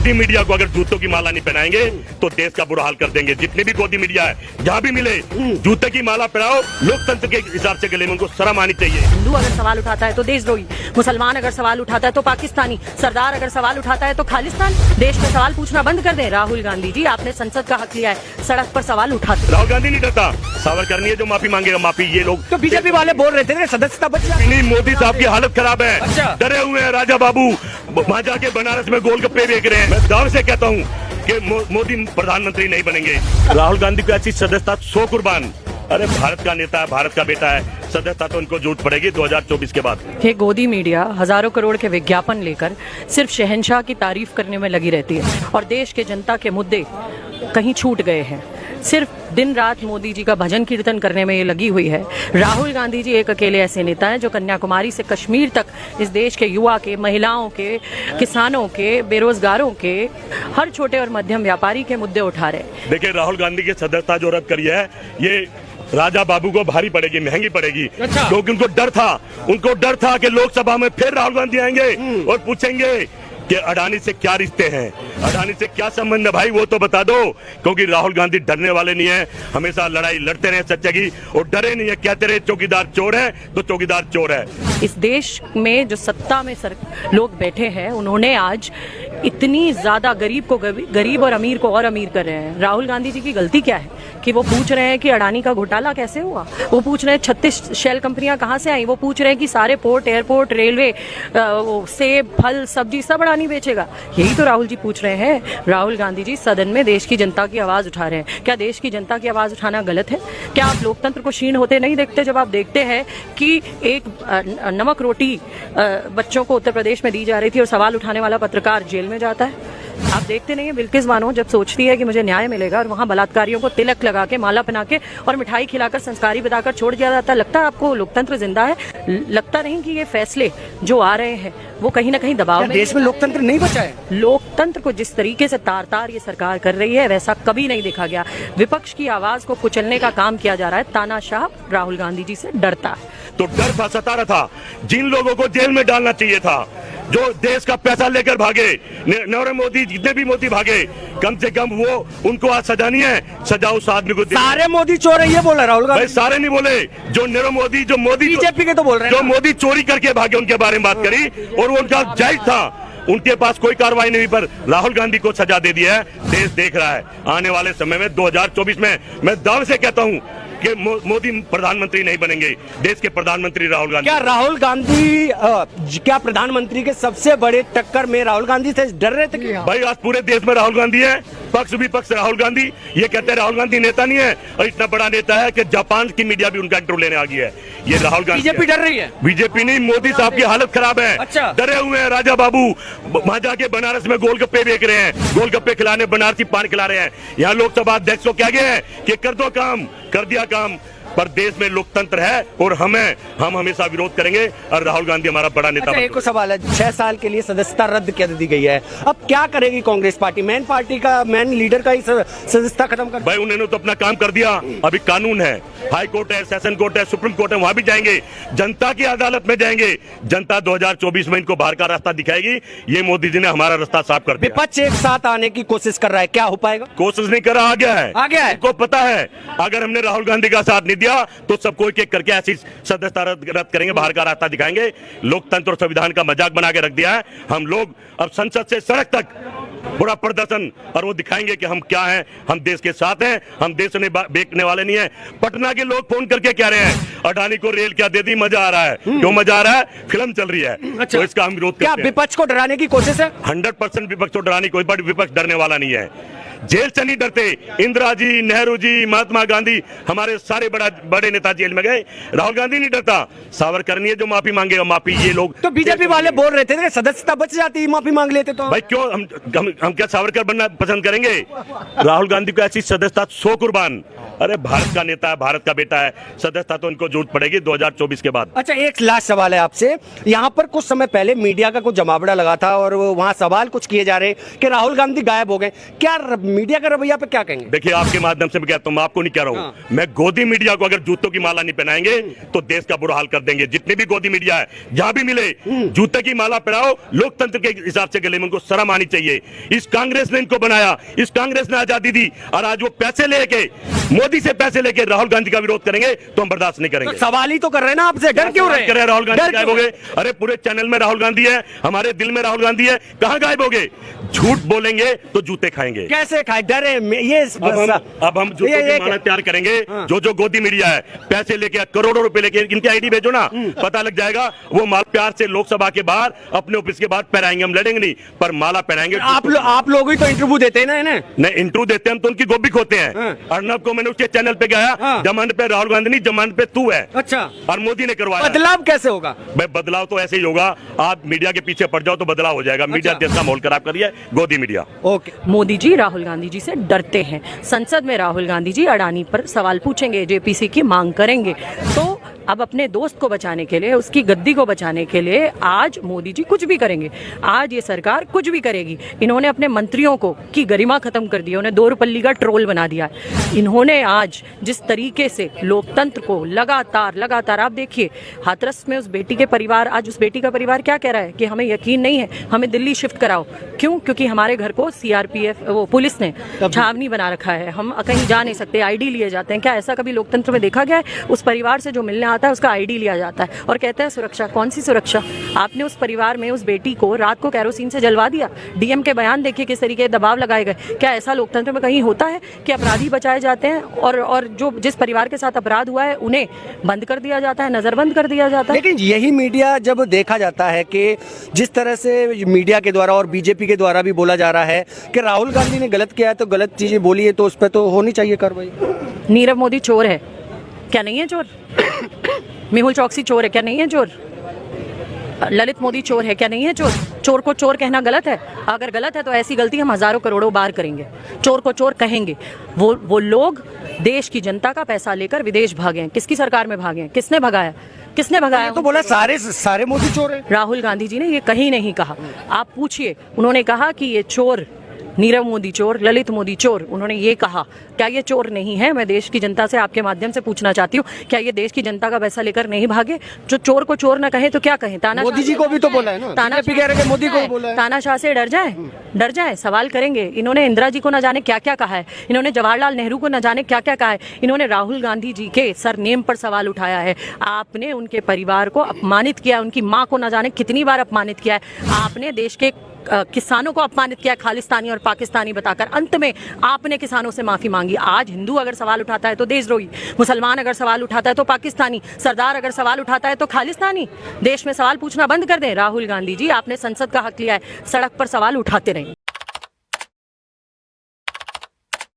गोदी मीडिया को अगर जूतों की माला नहीं पहनाएंगे तो देश का बुरा हाल कर देंगे। जितने भी गोदी मीडिया है, जहाँ भी मिले जूते की माला पहनाओ। लोकतंत्र के हिसाब से गले में उनको शर्म आनी चाहिए। हिंदू अगर सवाल उठाता है तो देशद्रोही, मुसलमान अगर सवाल उठाता है तो पाकिस्तानी, सरदार अगर सवाल उठाता है तो खालिस्तान। देश में सवाल पूछना बंद कर दें। राहुल गांधी जी, आपने संसद का हक लिया है, सड़क पर सवाल उठाते। राहुल गांधी नहीं डरता, सावरकर नहीं है जो माफी मांगेगा। माफी ये लोग तो बीजेपी वाले बोल रहे थे सदस्यता बच जाएगी। नहीं, मोदी साहब की हालत खराब है। अच्छा। डरे हुए हैं राजा बाबू, वहां जाके बनारस में गोलगप्पे बेच रहे हैं। मैं दाव से कहता हूँ कि मोदी प्रधानमंत्री नहीं बनेंगे। राहुल गांधी को ऐसी सदस्यता 100 कुर्बान। अरे भारत का नेता है, भारत का बेटा है, सदस्यता तो उनको जरूरत पड़ेगी 2024 के बाद। ये गोदी मीडिया हजारों करोड़ के विज्ञापन लेकर सिर्फ शहंशाह की तारीफ करने में लगी रहती है और देश के जनता के मुद्दे कहीं छूट गए हैं। सिर्फ दिन रात मोदी जी का भजन कीर्तन करने में ये लगी हुई है। राहुल गांधी जी एक अकेले ऐसे नेता हैं जो कन्याकुमारी से कश्मीर तक इस देश के युवा के, महिलाओं के, किसानों के, बेरोजगारों के, हर छोटे और मध्यम व्यापारी के मुद्दे उठा रहे हैं। देखिए, राहुल गांधी की सदस्यता जो रद्द करी है, ये राजा बाबू को भारी पड़ेगी, महंगी पड़ेगी। अच्छा। क्योंकि उनको डर था कि लोकसभा में फिर राहुल गांधी आएंगे और पूछेंगे कि अडानी से क्या रिश्ते हैं, अडानी से क्या संबंध है भाई, वो तो बता दो। क्योंकि राहुल गांधी डरने वाले नहीं है, हमेशा लड़ाई लड़ते रहे सच्चे की और डरे नहीं है। कहते रहे चौकीदार चोर है तो चौकीदार चोर है। इस देश में जो सत्ता में लोग बैठे हैं, उन्होंने आज इतनी ज्यादा गरीब को गरीब और अमीर को और अमीर कर रहे हैं। राहुल गांधी जी की गलती क्या है कि वो पूछ रहे हैं कि अडानी का घोटाला कैसे हुआ, वो पूछ रहे हैं 36 शेल कंपनियां कहां से आई, वो पूछ रहे हैं कि सारे पोर्ट, एयरपोर्ट, रेलवे, सेब, फल, सब्जी सब अडानी बेचेगा। यही तो राहुल जी पूछ रहे हैं। राहुल गांधी जी सदन में देश की जनता की आवाज उठा रहे हैं। क्या देश की जनता की आवाज उठाना गलत है? क्या आप लोकतंत्र को क्षीण होते नहीं देखते जब आप देखते हैं कि एक नमक रोटी बच्चों को उत्तर प्रदेश में दी जा रही थी और सवाल उठाने वाला पत्रकार जेल में जाता है? आप देखते नहीं है बिल्किस बानो जब सोचती है कि मुझे न्याय मिलेगा और वहां बलात्कारियों को तिलक लगा के, माला पहना के और मिठाई खिलाकर, संस्कारी बताकर छोड़ दिया जाता है। लगता है आपको लोकतंत्र जिंदा है? लगता नहीं कि ये फैसले जो आ रहे हैं वो कहीं ना कहीं दबाव में। देश में लोकतंत्र नहीं बचा है। लोकतंत्र को जिस तरीके से तार तार ये सरकार कर रही है वैसा कभी नहीं देखा गया। विपक्ष की आवाज को कुचलने का काम किया जा रहा है। तानाशाह राहुल गांधी जी से डरता है। तो डर था, सता रहा था। जिन लोगों को जेल में डालना चाहिए था, जो देश का पैसा लेकर भागे, नरेंद्र मोदी, जितने भी मोदी भागे, कम से कम वो उनको आज सजा नहीं है, सजा उस आदमी को दे। सारे मोदी चोर है ये बोला राहुल गांधी। भाई सारे नहीं बोले, जो नरेंद्र मोदी, जो मोदी बीजेपी के तो बोल रहे हैं जो मोदी चोरी करके भागे उनके बारे में बात करी और वो उनका जायज था। उनके पास कोई कार्रवाई नहीं हुई, पर राहुल गांधी को सजा दे दिया है। देश देख रहा है। आने वाले समय में 2024 में मैं दावे से कहता हूं कि मोदी प्रधानमंत्री नहीं बनेंगे, देश के प्रधानमंत्री राहुल गांधी। क्या राहुल गांधी क्या प्रधानमंत्री के सबसे बड़े टक्कर में राहुल गांधी से डर रहे थे? भाई आज पूरे देश में राहुल गांधी है, पक्ष विपक्ष राहुल गांधी। ये कहते हैं राहुल गांधी नेता नहीं है और इतना बड़ा नेता है कि जापान की मीडिया भी उनका इंटरव्यू लेने आ गई है। ये राहुल गांधी। बीजेपी डर रही है? बीजेपी नहीं, मोदी साहब की हालत खराब है। अच्छा। डरे हुए हैं राजा बाबू, वहां जाके बनारस में गोलगप्पे बेच रहे हैं, गोलगप्पे खिलाने, बनारसी पान खिला रहे हैं। यहाँ लोकसभा अध्यक्ष को क्या गया है कि कर दो काम, कर दिया काम। पर देश में लोकतंत्र है और हम हमेशा विरोध करेंगे और राहुल गांधी हमारा बड़ा नेता। अच्छा, एक सवाल है, 6 साल के लिए सदस्यता रद्द कर दी गई है, अब क्या करेगी कांग्रेस पार्टी? मेन लीडर का ही सदस्यता खत्म कर। भाई उन्होंने तो अपना काम कर दिया। अभी कानून है, हाई कोर्ट है, सेशन कोर्ट है, सुप्रीम कोर्ट है, वहां भी जाएंगे, जनता की अदालत में जाएंगे। जनता 2024 में इनको बाहर का रास्ता दिखाएगी। ये मोदी जी ने हमारा रास्ता साफ कर दिया। विपक्ष एक साथ आने की कोशिश कर रहा है, क्या हो पाएगा? कोशिश नहीं कर रहा, आ गया है। उनको पता है अगर हमने राहुल गांधी का साथ नहीं दिया तो सबको एक एक करके ऐसी सदस्यता रद्द करेंगे, बाहर का रास्ता दिखाएंगे। लोकतंत्र और संविधान का मजाक बना के रख दिया है। हम लोग अब संसद से सड़क तक पूरा प्रदर्शन और वो दिखाएंगे कि हम क्या हैं, हम देश के साथ हैं, हम देश में बेचने वाले नहीं है। पटना के लोग फोन करके कह रहे हैं अडानी को रेल क्या दे दी, मजा आ रहा है। क्यों मजा आ रहा है? फिल्म चल रही है। अच्छा। तो इसका हम विरोध करते हैं। क्या विपक्ष को डराने की कोशिश है? 100% विपक्ष को डराने, कोई बड़ा विपक्ष डरने वाला नहीं है। जेल से नहीं डरते। इंदिरा जी, नेहरू जी, महात्मा गांधी, हमारे सारे बड़े नेता जेल में गए। राहुल गांधी नहीं डरता, सावरकर नहीं है जो माफी मांगेगा। माफी ये लोग तो बीजेपी वाले बोल रहे थे सदस्यता बच जाती, माफी मांग लेते तो। भाई क्यों हम क्या सावरकर बनना पसंद करेंगे? राहुल गांधी को ऐसी सदस्यता 100 कुर्बान। अरे भारत का नेता है, भारत का बेटा है, सदस्यता तो उनको जरूरत पड़ेगी 2024 के बाद। अच्छा, एक लास्ट सवाल है आपसे। यहाँ पर कुछ समय पहले मीडिया का कुछ जमावड़ा लगा था और वहाँ सवाल कुछ किए जा रहे कि राहुल गांधी गायब हो गए। क्या मीडिया का रवैया पे क्या कहेंगे? देखिए, आपके माध्यम से मैं कहता हूं, मैं आपको नहीं कह रहा हूं, मैं गोदी मीडिया को अगर जूतों की माला नहीं पहनाएंगे तो देश का बुरा हाल कर देंगे। जितनी भी गोदी मीडिया है, जहां भी मिले जूते की माला पहनाओ। लोकतंत्र के हिसाब से गले में उनको शर्म आनी चाहिए। इस कांग्रेस ने इनको बनाया, इस कांग्रेस ने आजादी दी, और आज वो पैसे लेके, मोदी से पैसे लेके राहुल गांधी का विरोध करेंगे तो हम बर्दाश्त नहीं करेंगे। तो सवाल ही तो कर रहे हैं ना आपसे, डर क्यों रहे हैं? राहुल गांधी गायब हो गए? अरे पूरे चैनल में राहुल गांधी है, हमारे दिल में राहुल गांधी है, कहां गायब हो गए? झूठ बोलेंगे तो जूते खाएंगे। कैसे खाए? डर है ये। अब हम जूतों की माला तैयार करेंगे। जो गोदी मीडिया है, पैसे लेके, करोड़ों रुपए लेके, इनकी आईडी भेजो ना, पता लग जाएगा। वो माल प्यार से लोकसभा के बाहर अपने ऑफिस के बाहर पहनाएंगे। हम लड़ेंगे नहीं, पर माला पहनाएंगे। आप लोग ही तो इंटरव्यू देते हैं ना इन्हें? नहीं, इंटरव्यू देते हैं हम तो उनकी गोभी खोते हैं। अर्नब को मैंने उसके चैनल पे गया, जमानत पे राहुल गांधी नहीं, जमानत पे तू है। अच्छा, और मोदी ने करवाया। बदलाव कैसे होगा? भाई बदलाव तो ऐसे ही होगा, आप मीडिया के पीछे पड़ जाओ तो बदलाव हो जाएगा। मीडिया देश का माहौल खराब कर रही है, गोदी मीडिया। ओके। मोदी जी राहुल गांधी जी से डरते हैं। संसद में राहुल गांधी जी अडानी पर सवाल पूछेंगे, जेपीसी की मांग करेंगे। तो अब अपने दोस्त को बचाने के लिए, उसकी गद्दी को बचाने के लिए आज मोदी जी कुछ भी करेंगे। आज ये सरकार कुछ भी करेगी। इन्होंने अपने मंत्रियों को की गरिमा खत्म कर दी, उन्हें दोरपल्ली का ट्रोल बना दिया। इन्होंने आज जिस तरीके से लोकतंत्र को लगातार आप देखिए, हाथरस में उस बेटी के परिवार, आज उस बेटी का परिवार क्या कह रहा है कि हमें यकीन नहीं है, हमें दिल्ली शिफ्ट कराओ। क्यों? क्योंकि हमारे घर को सीआरपीएफ, वो पुलिस ने छावनी बना रखा है, हम कहीं जा नहीं सकते, आईडी लिए जाते हैं। क्या ऐसा कभी लोकतंत्र में देखा गया है? उस परिवार से जो मिलने आता है उसका आईडी लिया जाता है और कहते हैं सुरक्षा। कौन सी सुरक्षा? आपने उस परिवार में उस बेटी को रात को कैरोसिन से जलवा दिया। डीएम के बयान देखिए किस तरीके दबाव लगाए गए। क्या ऐसा लोकतंत्र में कहीं होता है कि अपराधी बचाए जाते हैं और जो जिस परिवार के साथ अपराध हुआ है उन्हें बंद कर दिया जाता है, नजरबंद कर दिया जाता है? लेकिन यही मीडिया जब देखा जाता है कि जिस तरह से मीडिया के द्वारा और बीजेपी के द्वारा भी बोला जा रहा है कि राहुल गांधी ने गलत किया है तो गलत चीजें बोली है तो उस पर तो होनी चाहिए कार्रवाई। नीरव मोदी चोर है, क्या नहीं है चोर? मेहुल चौकसी चोर है, क्या नहीं है चोर? ललित मोदी चोर है, क्या नहीं है चोर? चोर को चोर कहना गलत है? अगर गलत है तो ऐसी गलती हम हजारों करोड़ों बार करेंगे। चोर को चोर कहेंगे। वो लोग देश की जनता का पैसा लेकर विदेश भागे हैं। किसकी सरकार में भागे हैं? किसने भगाया? किसने भगाया? तो बोला सारे मोदी चोर हैं। राहुल गांधी जी ने ये कहीं नहीं कहा। आप पूछिए, उन्होंने कहा कि ये चोर, नीरव मोदी चोर, ललित मोदी चोर, उन्होंने ये कहा। क्या ये चोर नहीं है? मैं देश की जनता से आपके माध्यम से पूछना चाहती हूँ, क्या ये देश की जनता का पैसा लेकर नहीं भागे? जो चोर को चोर ना कहे तो क्या कहें? मोदी जी को भी तो बोला है ना, मोदी को बोला है। तानाशाह से डर जाए? सवाल करेंगे। इन्होंने इंदिरा जी को न जाने क्या क्या कहा है, इन्होंने जवाहरलाल नेहरू को न जाने क्या क्या कहा है, इन्होंने राहुल गांधी जी के सरनेम पर सवाल उठाया है। आपने उनके परिवार को अपमानित किया, उनकी माँ को न जाने कितनी बार अपमानित किया है। आपने देश के किसानों को अपमानित किया खालिस्तानी और पाकिस्तानी बताकर। अंत में आपने किसानों से माफी मांगी। आज हिंदू अगर सवाल उठाता है तो देशद्रोही, मुसलमान अगर सवाल उठाता है तो पाकिस्तानी, सरदार अगर सवाल उठाता है तो खालिस्तानी। देश में सवाल पूछना बंद कर दें। राहुल गांधी जी, आपने संसद का हक लिया है, सड़क पर सवाल उठाते रहें।